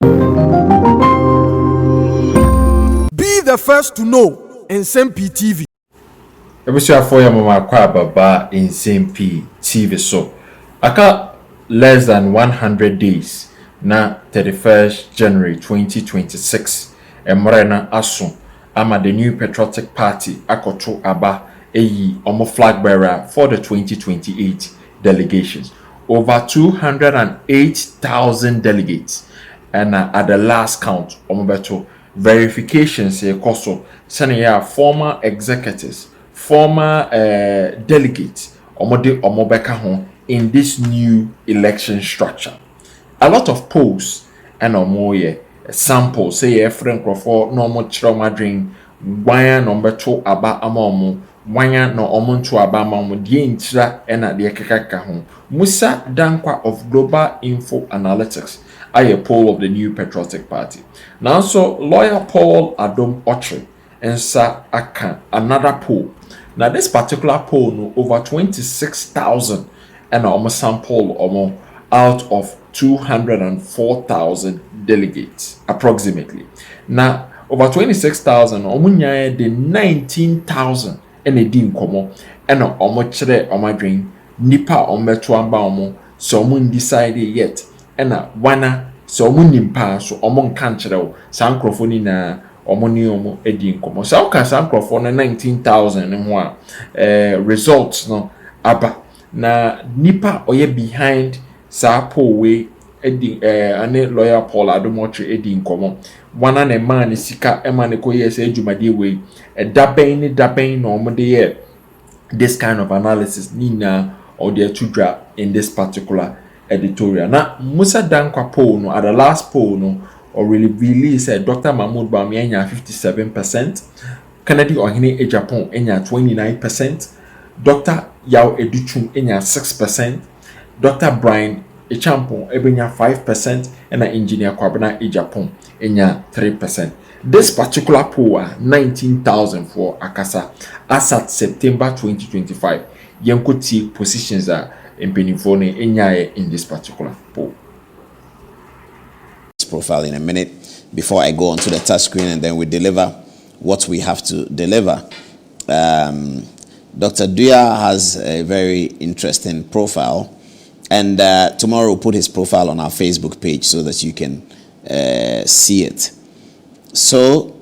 Be the first to know. Nsem-Pii TV. Ebusuafo ya mama kwa baba Nsem-Pii TV so. Aka less than 100 days na 31st January 2026. Emrena aso ama the new patriotic party akoto aba eyi omo flag bearer for the 2028 delegations. Over 208,000 delegates. And at the last count, omo beto verifications here koso senior former executives, former delegates omo beka hon in this new election structure. A lot of polls and omo ye sample say a friend crofo no omo chiro madrin wanya number 2 aba ama omo wanya no omo nto aba ama omo die ntira na de kekaka ho. Musa Dankwa of Global Info Analytics a poll of the new patriotic party. Now so lawyer Paul Adom Ochre and Sir Aka another poll. Now this particular poll no over 26,000 and almost sample almost out of 204,000 delegates approximately. Now over 26,000 omunya the 19,000 and a dim komo and omo chere omadrin nipa ometo amba omo so omo decide yet and wana so omo nimpa so omo nka chere o sankrofoni na omo ni omo edi nkomo so ka sankrofo na 19,000 ho a results no aba na nipa oye behind sa poll we edi ane lawyer Paul Adomotre edi nkomo wana ne man sika ema ne koye se adwumade we daben no omo de ye this kind of analysis nina or their tudra in this particular editorial. Now Musa Dankwa poll no at the last poll no or really release Dr. Mahmoud Bawumia 57%, Kennedy Ohene Ejapon enya 29%, Dr. Yao Educhum enya 6%, Dr. Brian Echampon ebenya 5%, and engineer Kwabena Ejapon enya 3%. This particular poll 19,000 for Akasa as at September 2025. Yenkuti positions are in Penifone in this particular poll. Profile in a minute before I go on to the touch screen and then we deliver what we have to deliver. Dr. Duya has a very interesting profile, and tomorrow we'll put his profile on our Facebook page so that you can see it. So,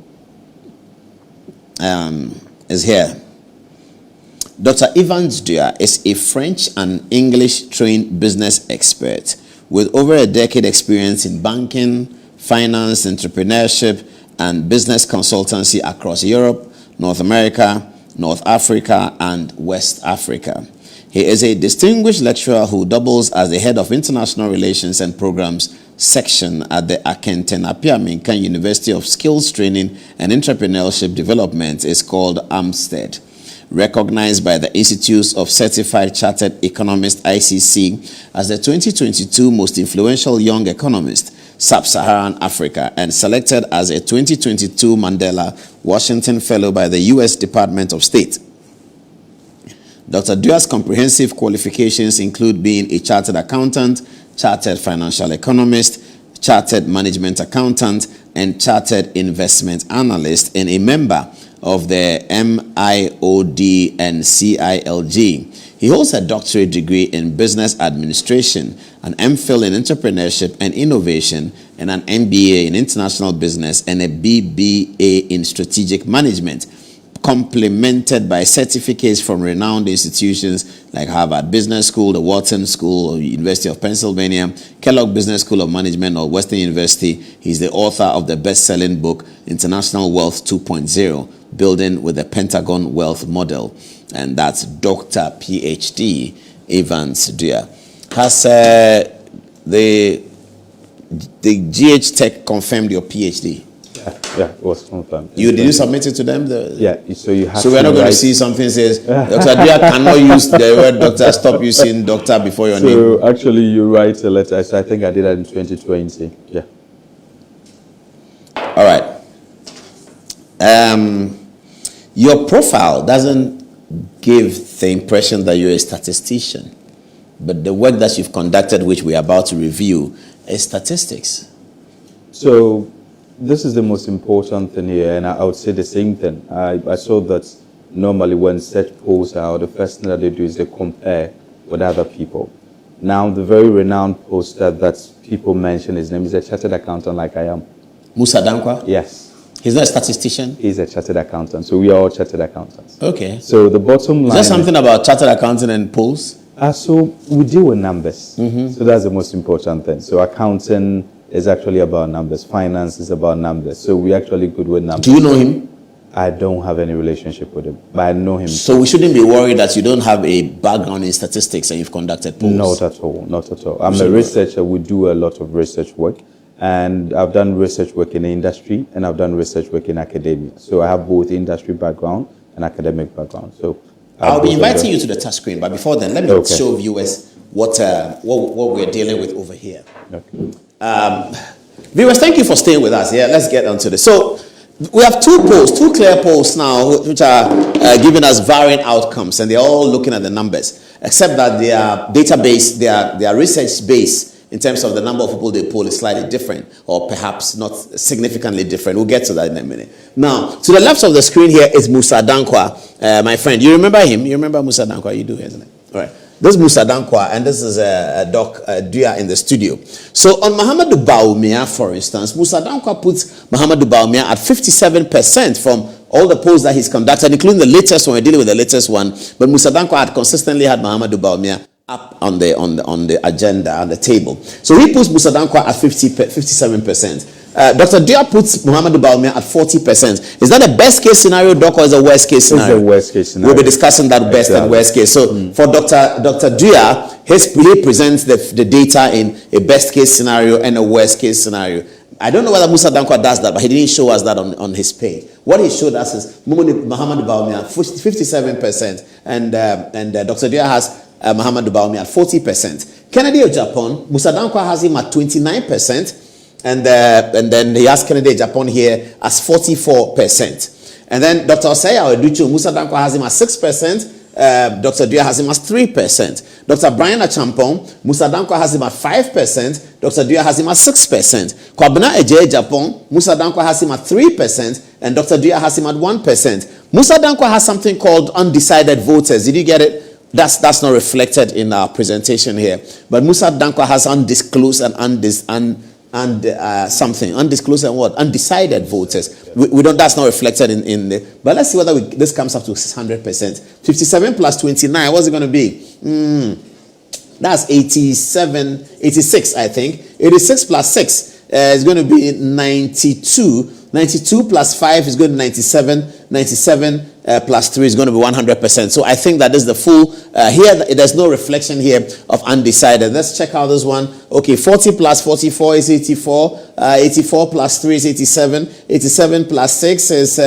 is here. Dr. Evans Duya is a French and English trained business expert with over a decade experience in banking, finance, entrepreneurship, and business consultancy across Europe, North America, North Africa, and West Africa. He is a distinguished lecturer who doubles as the head of international relations and programs section at the Akenten Apia-Minkan University of Skills Training and Entrepreneurship Development is called AMSTED. Recognized by the Institute of Certified Chartered Economists ICC as the 2022 most influential young economist, Sub-Saharan Africa, and selected as a 2022 Mandela Washington Fellow by the U.S. Department of State. Dr. Duya's comprehensive qualifications include being a chartered accountant, chartered financial economist, chartered management accountant, and chartered investment analyst, and a member of the MIOD and CILG. He holds a doctorate degree in business administration, an MPhil in entrepreneurship and innovation, and an MBA in international business, and a BBA in strategic management, complemented by certificates from renowned institutions like Harvard Business School, the Wharton School, or University of Pennsylvania, Kellogg Business School of Management, or Western University. He's the author of the best-selling book, International Wealth 2.0, Building with the Pentagon Wealth Model. And that's Dr. PhD Evans Duya. Has the GH Tech confirmed your PhD? Yeah, it was confirmed. Did you submit it to them? Yeah, so you have. So we're not going to see something says Dr. Duya cannot use the word doctor. Stop using doctor before your name. So actually, you write a letter. So I think I did that in 2020. Yeah. All right. Your profile doesn't give the impression that you're a statistician, but the work that you've conducted, which we're about to review, is statistics. So this is the most important thing here, and I would say the same thing. I saw that normally when such polls are out, the first thing that they do is they compare with other people. Now, the very renowned poster that people mention, his name is a chartered accountant like I am. Musa Dankwa? Yes. He's not a statistician? He's a chartered accountant, so we are all chartered accountants. Okay. So the bottom line... Is there something about chartered accounting and polls? So we deal with numbers. So that's the most important thing. So accounting is actually about numbers. Finance is about numbers. So we're actually good with numbers. Do you know him? I don't have any relationship with him, but I know him. So we shouldn't be worried that you don't have a background in statistics and you've conducted polls? Not at all, not at all. I'm a researcher. We do a lot of research work. And I've done research work in the industry and I've done research work in academia. So I have both industry background and academic background. So I'll be inviting you to the touch screen, but before then, let me show viewers what we're dealing with over here. Okay. Viewers, thank you for staying with us. Yeah, let's get onto this. So we have two clear polls now, which are giving us varying outcomes, and they're all looking at the numbers, except that their database, their research base, in terms of the number of people they poll is slightly different, or perhaps not significantly different. We'll get to that in a minute. Now, to the left of the screen here is Musa Dankwa, my friend. You remember him? You remember Musa Dankwa? You do, isn't it? All right. This is Musa Dankwa, and this is Doc Duya in the studio. So on Mahamadou Bawumia, for instance, Musa Dankwa puts Mahamadou Bawumia at 57% from all the polls that he's conducted, including the latest one. We're dealing with the latest one. But Musa Dankwa had consistently had Mahamadou Bawumia up on the agenda, on the table. So he puts Musa Dankwa at 57%. Dr. Dia puts Mahamadou Bawumia at 40%. Is that a best case scenario, Doc, or is it a worst case scenario? It's the worst case scenario. We'll be discussing that best and worst case. So for Dr. Dia, he presents the data in a best case scenario and a worst case scenario. I don't know whether Musa Dankwa does that, but he didn't show us that on his page. What he showed us is Mahamadou Bawumia 57%, and Dr. Dia has Mahamadou Bawumia at 40%. Kennedy of Japan, Musa Dankwa has him at 29%, and then he has Kennedy of Japan here as 44%. And then Dr. Osaya Oduchu, Musa Dankwa has him at 6%, Dr. Dia has him as 3%. Dr. Brian Achampong, Musa Dankwa has him at 5%, Dr. Dia has him at 6%. Kwabena Eje Japan, Musa Dankwa has him at 3%, and Dr. Dia has him at 1%. Musa Dankwa has something called undecided voters. Did you get it? That's not reflected in our presentation here. But Musa Dankwa has undisclosed and undisclosed and what? Undecided voters. We don't. That's not reflected in the. But let's see whether this comes up to 100%. 57 plus 29. What's it going to be? That's 86, I think. 86 plus 6 is going to be 92. 92 plus 5 is going to 97. 97 plus 3 is going to be 100%. So I think that is the full. Here, there's no reflection here of undecided. Let's check out this one. Okay, 40 plus 44 is 84. 84 plus 3 is 87. 87 plus 6 is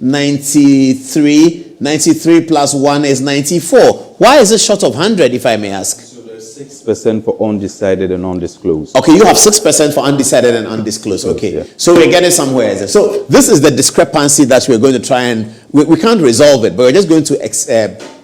93. 93 plus 1 is 94. Why is it short of 100, if I may ask? 6% for undecided and undisclosed. Okay, you have 6% for undecided and undisclosed. Okay, yeah. So we're getting somewhere. So this is the discrepancy that we're going to try and we can't resolve it, but we're just going to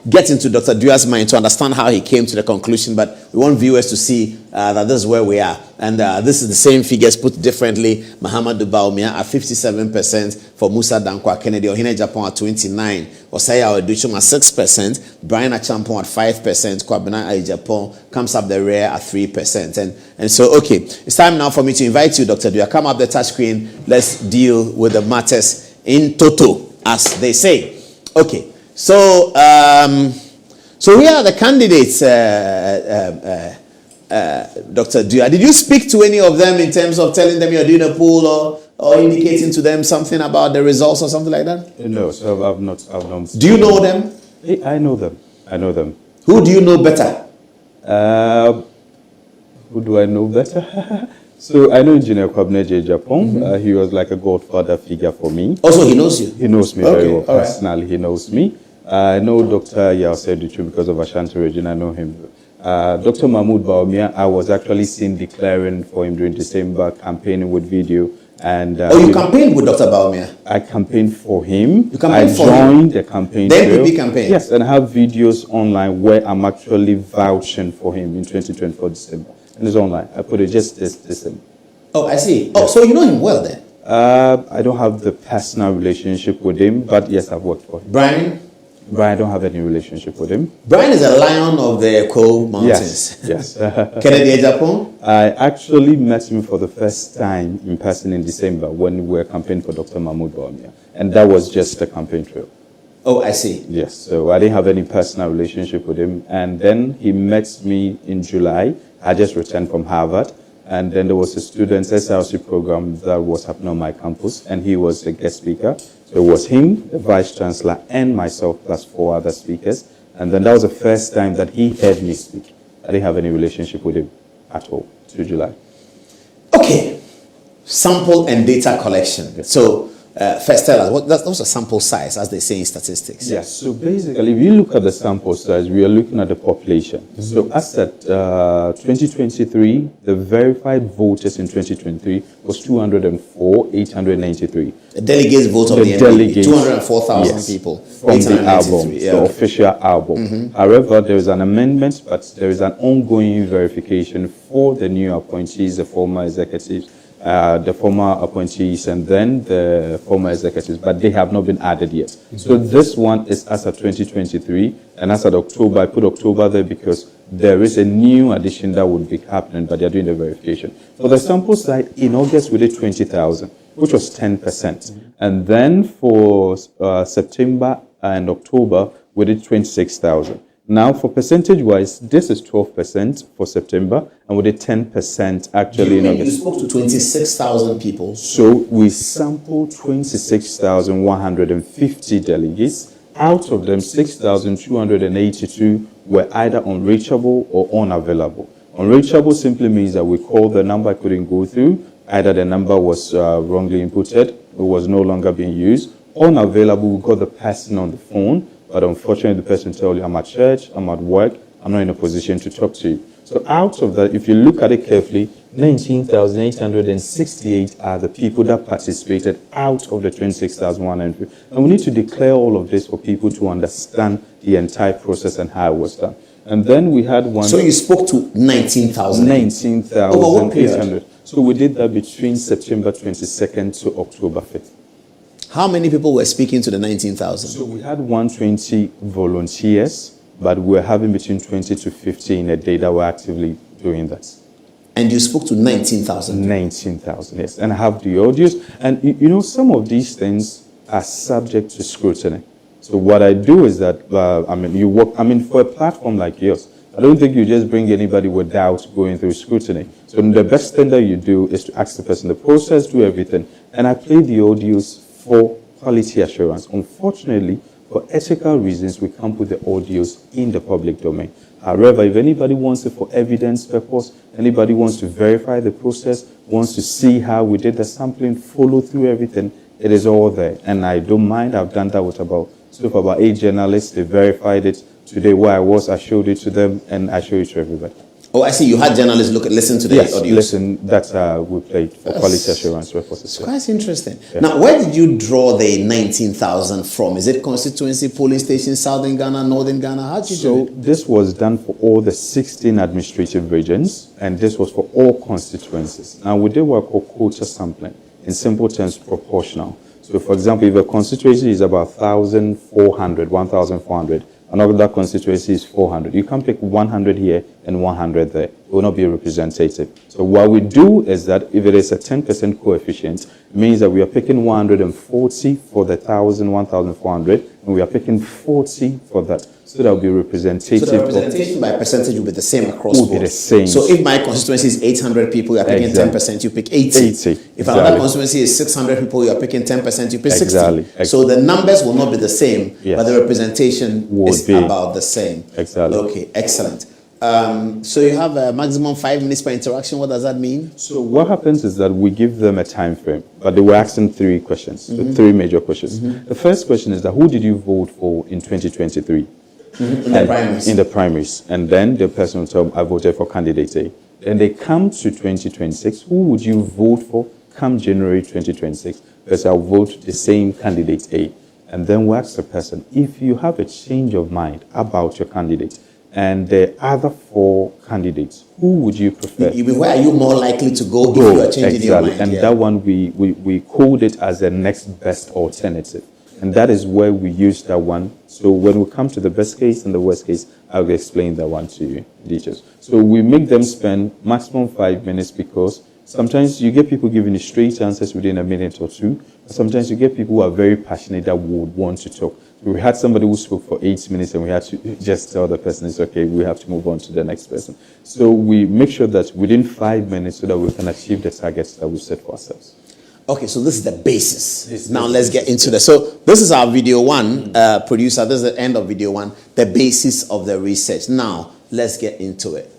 get into Dr. Duya's mind to understand how he came to the conclusion. But we want viewers to see that this is where we are, and this is the same figures put differently. Mahamadou Bawumia at 57% for Musa Dankwa, Kennedy Ohene Japan at 29%, Osaya Oduchum at 6%, Brian Achampong at 5%, Kwabena Ayi comes up the rear at 3%. And so, okay, it's time now for me to invite you, Dr. Duya. Come up the touch screen. Let's deal with the matters in toto, as they say. Okay, so here are the candidates, Dr. Duya. Did you speak to any of them in terms of telling them you're doing a poll or indicating to them something about the results or something like that? No, so I've not. Do you know them? I know them. I know them. Who do you know better? Who do I know better? So I know Engineer Kwabena Japan. He was like a godfather figure for me. Also, he knows you? He knows me very well. Right. Personally, he knows me. I know Dr. Yao because of Ashanti region. I know him. Dr. Mahmoud Bawumia, I was actually seen declaring for him during December, campaigning with video. And you campaigned with Dr. Bawumia? I campaigned for him. You campaigned for him? I joined the campaign. The NPP campaign? Yes, and I have videos online where I'm actually vouching for him in 2024 December. And it's online. I put it just this December. Oh, I see. Oh, so you know him well then? I don't have the personal relationship with him, but yes, I've worked for him. Brian? Brian, I don't have any relationship with him. Brian is a lion of the Coal Mountains. Yes. Kennedy Japan? I actually met him for the first time in person in December when we were campaigning for Dr. Mahmoud Bawumia. And that was just a campaign trail. Oh, I see. Yes, so I didn't have any personal relationship with him. And then he met me in July. I just returned from Harvard. And then there was a student SLC program that was happening on my campus, and he was a guest speaker. So it was him, the vice chancellor, and myself, plus 4 other speakers. And then that was the first time that he heard me speak. I didn't have any relationship with him at all, to July. Okay, sample and data collection. Yes. So, first tell us, what's a sample size, as they say in statistics? Yes, so basically, if you look at the sample size, we are looking at the population. Mm-hmm. So as at 2023, the verified voters in 2023 was 204,893. The delegates vote of the NPP, 204,000 people. From the album, the official album. Mm-hmm. However, there is an amendment, but there is an ongoing verification for the new appointees, the former executives, the former appointees, and then the former executives, but they have not been added yet. Mm-hmm. So this one is as of 2023, and as of October, I put October there because there is a new addition that would be happening, but they're doing the verification. For the sample side, in August we did 20,000, which was 10%. Mm-hmm. And then for September and October, we did 26,000. Now, for percentage-wise, this is 12% for September, and we did 10% actually in August. You spoke to 26,000 people. So we sampled 26,150 delegates. Out of them, 6,282 were either unreachable or unavailable. Unreachable simply means that we called the number, couldn't go through. Either the number was wrongly inputted, it was no longer being used. Unavailable, we got the person on the phone. But unfortunately, the person tells you, I'm at church, I'm at work, I'm not in a position to talk to you. So out of that, if you look at it carefully, 19,868 are the people that participated out of the 26,100. And we need to declare all of this for people to understand the entire process and how it was done. And then we had one... So you spoke to 19,000? 19,800. So we did that between September 22nd to October 5th. How many people were speaking to the 19,000? So we had 120 volunteers, but we're having between 20 to 50 in a day that we're actively doing that. And you spoke to 19,000? 19,000, yes. And I have the audios. And you know, some of these things are subject to scrutiny. So what I do is that, for a platform like yours, I don't think you just bring anybody without going through scrutiny. So the best thing that you do is to ask the person the process, do everything. And I play the audios for quality assurance. Unfortunately, for ethical reasons, we can't put the audios in the public domain. However, if anybody wants it for evidence purpose, anybody wants to verify the process, wants to see how we did the sampling, follow through everything, it is all there. And I don't mind. I've done that with about 8 journalists. They verified it. Today, where I was, I showed it to them, and I show it to everybody. Oh, I see. You had journalists listen to the audios. Yes, listen. That's we played for quality assurance purposes. It's quite interesting. Yeah. Now, where did you draw the 19,000 from? Is it constituency, polling stations, Southern Ghana, Northern Ghana? How did you do it? This was done for all the 16 administrative regions, and this was for all constituencies. Now, we did what we call quota sampling. In simple terms, proportional. So, for example, if a constituency is about 1,400, another constituency is 400. You can't pick 100 here and 100 there. It will not be representative. So what we do is that if it is a 10% coefficient, it means that we are picking 140 for the 1,400, and we are picking 40 for that. So that will be representative. So the representation by percentage will be the same across board. Will be the same. So if my constituency is 800 people, you are picking 10%, you pick 80. If another constituency is 600 people, you are picking 10%, you pick 60. Exactly. So the numbers will not be the same, but the representation is about the same. Exactly. Okay, excellent. So you have a maximum 5 minutes per interaction. What does that mean? So what happens is that we give them a time frame, but they were asking 3 questions, so 3 major questions. The first question is that who did you vote for in 2023? In the primaries. In the primaries. And then the person will tell, I voted for candidate A. Then they come to 2026. Who would you vote for come January 2026? Because I'll vote the same candidate A. And then we ask the person, if you have a change of mind about your candidate, and the other 4 candidates, who would you prefer? Where are you more likely to go if you are changing your mind? And that one, we code it as the next best alternative. And that is where we use that one. So when we come to the best case and the worst case, I'll explain that one to you, teachers. So we make them spend maximum 5 minutes, because sometimes you get people giving you straight answers within a minute or 2. Sometimes you get people who are very passionate that would want to talk. We had somebody who spoke for 8 minutes, and we had to just tell the person, it's okay, we have to move on to the next person. So we make sure that within 5 minutes, so that we can achieve the targets that we set for ourselves. Okay, so this is the basis. Now let's get into this. So this is our video 1, producer. This is the end of video 1, the basis of the research. Now let's get into it.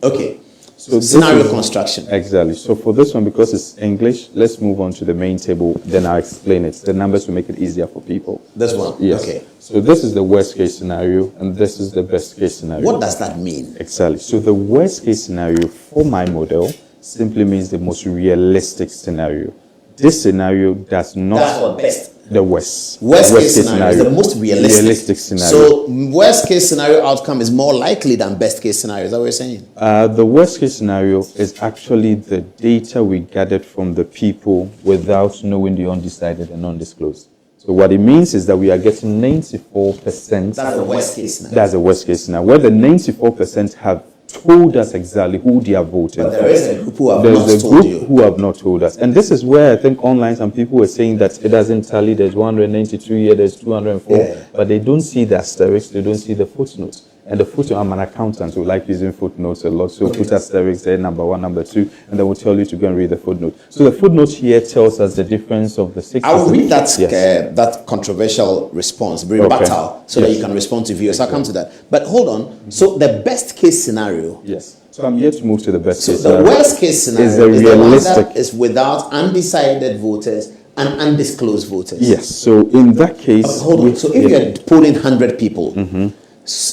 Okay, so scenario construction. Exactly. So for this one, because it's English, let's move on to the main table. Then I'll explain it. The numbers will make it easier for people. This one? Yes. Okay. So this is the worst case scenario, and this is the best case scenario. What does that mean? Exactly. So the worst case scenario for my model simply means the most realistic scenario. This scenario does not... That's what best. The worst. Worst case scenario is the most realistic scenario. So worst case scenario outcome is more likely than best case scenario. Is that what you're saying? The worst case scenario is actually the data we gathered from the people without knowing the undecided and undisclosed. So what it means is that we are getting 94%. That's the worst case scenario. That's the worst case scenario. Where the 94% have told us exactly who they are voting. But there is a group who have There's not a told group you. who have not told us. And this is where I think online some people were saying that it doesn't tally. There's 192 here, there's 204. Yeah. But they don't see the asterisks, they don't see the footnotes. And the footnote, I'm an accountant who like using footnotes a lot. So put asterisks there, number 1, number 2, and then we'll tell you to go and read the footnote. So the footnote here tells us the difference of the 6%. I will read that, that controversial response, rebuttal, so that you can respond to viewers. I'll come to that. But hold on. So the best case scenario. Yes. So I'm here to move to the best case So scenario. the worst case scenario is the realistic. The one that is without undecided voters and undisclosed voters. Yes. So in that case, hold on. So if you're polling 100 people,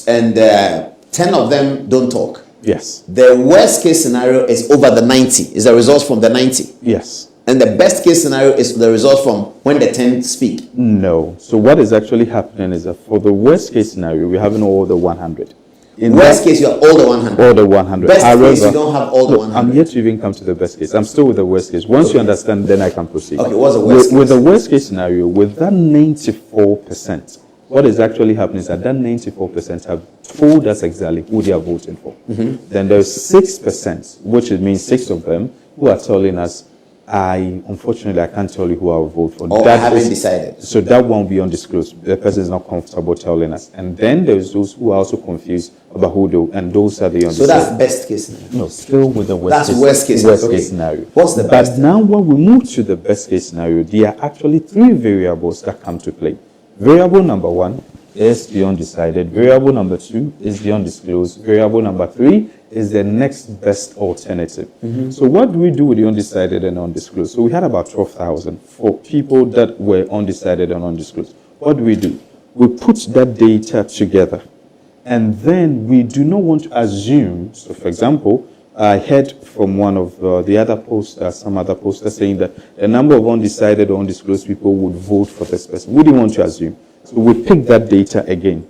and 10 of them don't talk. Yes. The worst case scenario is over the 90. Is the results from the 90? Yes. And the best case scenario is the results from when the 10 speak. No. So what is actually happening is that for the worst case scenario, we're having all the 100. In worst case, you have all the 100. All the 100. Best case, you don't have all the 100. I'm yet to even come to the best case. I'm still with the worst case. Once you understand, then I can proceed. Okay, what's the worst case? With the worst case scenario, with that 94%, what is actually happening is that 94% have told us exactly who they are voting for. Then there's 6%, which it means 6 of them, who are telling us, unfortunately, I can't tell you who I will vote for. Or I haven't decided. So that won't be undisclosed. The person is not comfortable telling us. And then there's those who are also confused about who they, and those are the undisclosed. So that's best case scenario. No, still with the worst case. Worst Case scenario. What's the best? But now when we move to the best case scenario, there are actually 3 variables that come to play. Variable number 1 is the undecided. Variable number 2 is the undisclosed. Variable number 3 is the next best alternative. So what do we do with the undecided and undisclosed? So we had about 12,000 for people that were undecided and undisclosed. What do? We put that data together. And then we do not want to assume, so for example, I heard from one of the other posters, some other posters saying that a number of undecided or undisclosed people would vote for this person. We didn't want to assume. So we picked that data again.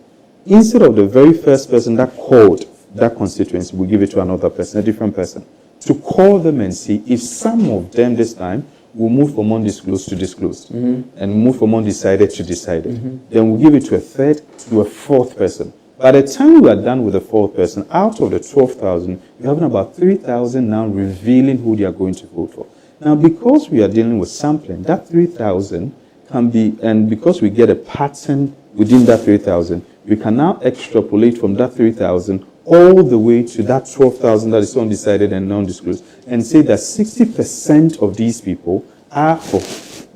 Instead of the very first person that called that constituency, we give it to another person, a different person, to call them and see if some of them this time will move from undisclosed to disclosed and move from undecided to decided. Then we'll give it to a third, to a fourth person. By the time we are done with the fourth person, out of the 12,000, we're having about 3,000 now revealing who they are going to vote for. Now, because we are dealing with sampling, that 3,000 can be, and because we get a pattern within that 3,000, we can now extrapolate from that 3,000 all the way to that 12,000 that is undecided and non-disclosed, and say that 60% of these people are for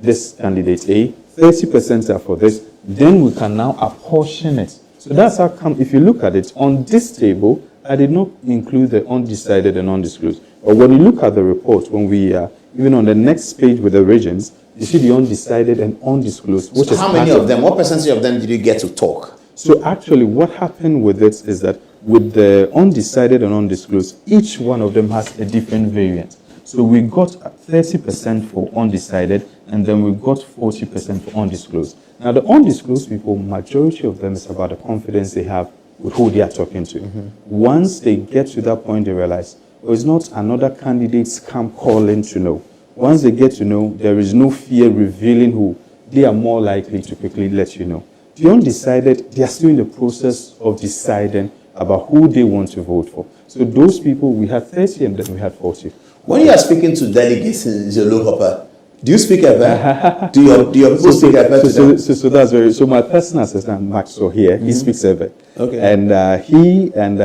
this candidate A, 30% are for this. Then we can now apportion it. So that's how come, if you look at it, on this table, I did not include the undecided and undisclosed. But when you look at the report, when we even on the next page with the regions, you see the undecided and undisclosed. Which so is how many of them, what percentage of them did you get to talk? So actually what happened with it is that with the undecided and undisclosed, each one of them has a different variant. So we got 30% for undecided, and then we got 40% for undisclosed. Now the undisclosed people, majority of them is about the confidence they have with who they are talking to. Once they get to that point, they realize, oh, it's not another candidate's camp calling to know. Once they get to know, there is no fear revealing who. They are more likely to quickly let you know. The undecided, they are still in the process of deciding about who they want to vote for. So those people, we had 30 and then we had 40. When you are speaking to delegates in Zulu Hopper, do you speak Ewe? do your people speak Ewe to them? So that's very, so my personal assistant, Maxwell here, he speaks Ewe. Okay. And he and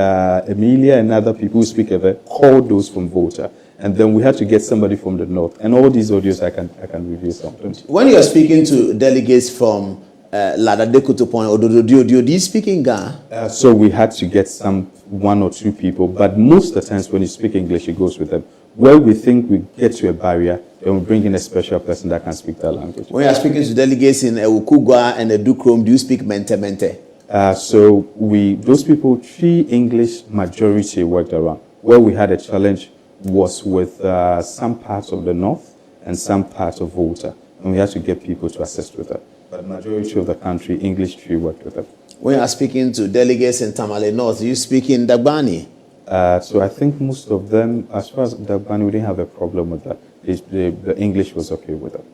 Emilia and other people who speak Ewe called those from voter. And then we had to get somebody from the north. And all these audios, I can review something. When you are speaking to delegates from Ladade to Point or do you speak in Ghana? So we had to get one or two people, but most of the times when you speak English, it goes with them. Where we think we get to a barrier, then we bring in a special person that can speak that language. When you are speaking to delegates in Ukugwa and Edukrom, do you speak Mente? So those people, 3 English majority worked around. Where we had a challenge was with some parts of the north and some parts of Volta, and we had to get people to assist with that. But the majority of the country, English 3 worked with them. When you are speaking to delegates in Tamale North, do you speak in Dagbani? So I think most of them, as far as Dagbani, we didn't have a problem with that. The English was okay with that.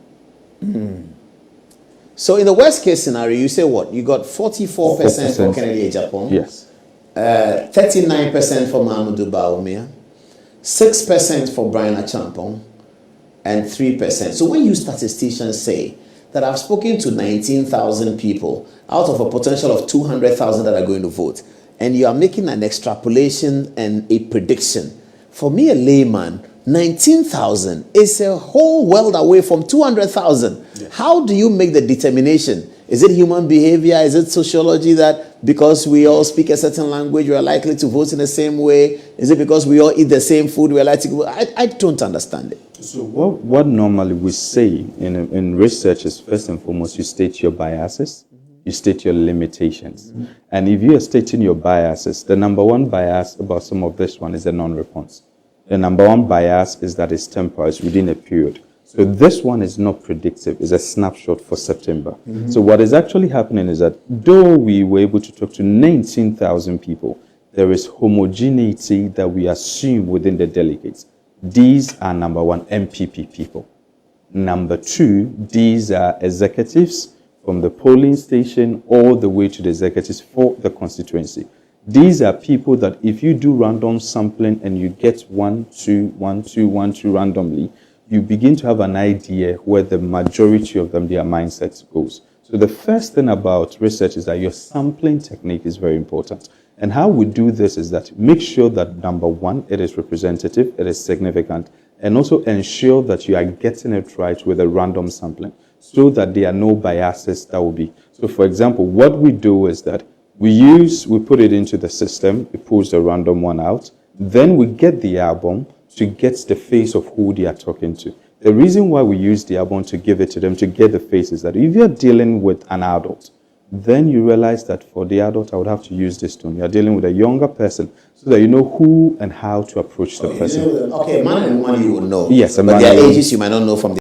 So in the worst case scenario, you say what? You got 44% for Kennedy Japan. Yes. 39% for Mahmoud Baumia. 6% for Brian Achampong. And 3%. So when you statisticians say that I've spoken to 19,000 people out of a potential of 200,000 that are going to vote, and you are making an extrapolation and a prediction, for me, a layman, 19,000 is a whole world away from 200,000. Yes. How do you make the determination? Is it human behavior? Is it sociology that because we all speak a certain language, we are likely to vote in the same way? Is it because we all eat the same food, we are likely to vote? I don't understand it. So what normally we say in research is, first and foremost, you state your biases, you state your limitations. And if you are stating your biases, the number one bias about some of this one is the non-response. The number one bias is that it's temporal, it's within a period. So this one is not predictive, it's a snapshot for September. So what is actually happening is that though we were able to talk to 19,000 people, there is homogeneity that we assume within the delegates. These are number one, NPP people. Number two, these are executives from the polling station all the way to the executives for the constituency. These are people that if you do random sampling and you get 1, 2, 1, 2, 1, 2 randomly, you begin to have an idea where the majority of them, their mindset goes. So the first thing about research is that your sampling technique is very important. And how we do this is that make sure that number one, it is representative, it is significant, and also ensure that you are getting it right with a random sampling so that there are no biases that will be. So for example, what we do is that we put it into the system, it pulls the random one out, then we get the album to get the face of who they are talking to. The reason why we use the album to give it to them, to get the face, is that if you're dealing with an adult, then you realize that for the adult, I would have to use this tone. You're dealing with a younger person so that you know who and how to approach the person. Okay, man and woman you would know. Yes, but their ages you might not know from the